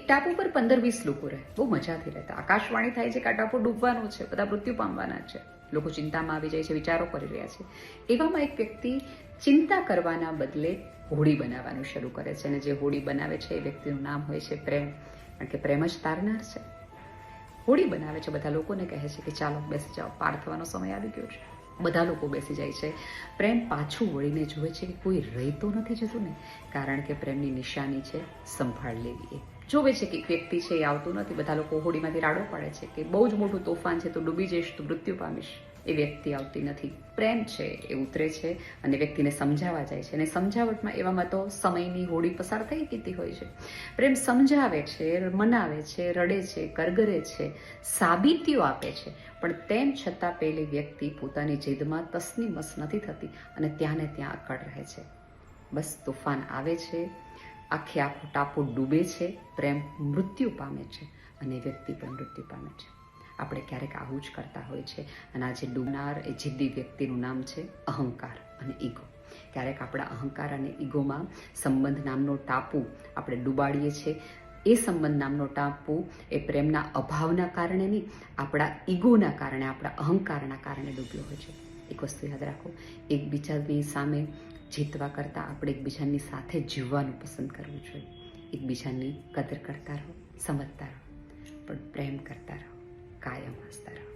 ટાપુ પર 15-20 લોકો રહે, બહુ મજાથી રહેતા. આકાશવાણી થાય છે કે આ ટાપુ ડૂબવાનો છે, બધા મૃત્યુ પામવાના છે, લોકો ચિંતામાં આવી જાય છે, વિચારો કરી રહ્યા છે. એવામાં એક વ્યક્તિ ચિંતા કરવાના બદલે હોડી બનાવવાનું શરૂ કરે છે, અને જે હોડી બનાવે છે એ વ્યક્તિનું નામ હોય છે પ્રેમ, કારણ કે પ્રેમ જ તારનાર છે. હોડી બનાવે છે, બધા લોકોને કહે છે કે ચાલો બેસી જાઓ, પાર થવાનો સમય આવી ગયો છે. બધા લોકો બેસી જાય છે. પ્રેમ પાછું વળીને જુએ છે કે કોઈ રહી તો નથી જતું ને, કારણ કે પ્રેમની નિશાની છે સંભાળ લેવી. જોવે છે કે એક વ્યક્તિ છે એ આવતું નથી. બધા લોકો હોડીમાંથી રાડો પાડે છે કે બહુ જ મોટું તોફાન છે, તો ડૂબી જઈશ, તો મૃત્યુ પામીશ. એ વ્યક્તિ આવતી નથી. પ્રેમ છે એ ઉતરે છે અને વ્યક્તિને સમજાવવા જાય છે, અને સમજાવટમાં એવામાં તો સમયની હોડી પસાર થઈ જતી હોય છે. પ્રેમ સમજાવે છે, મનાવે છે, રડે છે, કરગરે છે, સાબિતીઓ આપે છે, પણ તેમ છતાં પેલી વ્યક્તિ પોતાની જીદમાં તસનીમસ નથી થતી અને ત્યાં ને ત્યાં અકળ રહે છે. બસ તોફાન આવે છે, આખો ટાપુ ડૂબે છે, પ્રેમ મૃત્યુ પામે છે અને વ્યક્તિ પણ મૃત્યુ પામે છે. આપણે ક્યારેક આવું જ કરતા હોય છે, અને આ જે ડૂબનાર એ જિદ્દી વ્યક્તિનું નામ છે અહંકાર અને ઈગો. ક્યારેક આપણા અહંકાર અને ઈગોમાં સંબંધ નામનો ટાપુ આપણે ડૂબાડીએ છીએ. એ સંબંધ નામનો ટાપુ એ પ્રેમના અભાવના કારણે નહીં, આપણા ઈગોના કારણે, આપણા અહંકારના કારણે ડૂબ્યો હોય છે. એક વસ્તુ યાદ રાખો, એકબીજાની સામે જીતવા કરતાં આપણે એકબીજાની સાથે જીવવાનું પસંદ કરવું જોઈએ. એકબીજાની કદર કરતા રહો, સમજતા રહો, પણ પ્રેમ કરતા રહો, કાયમ હસતા રહો.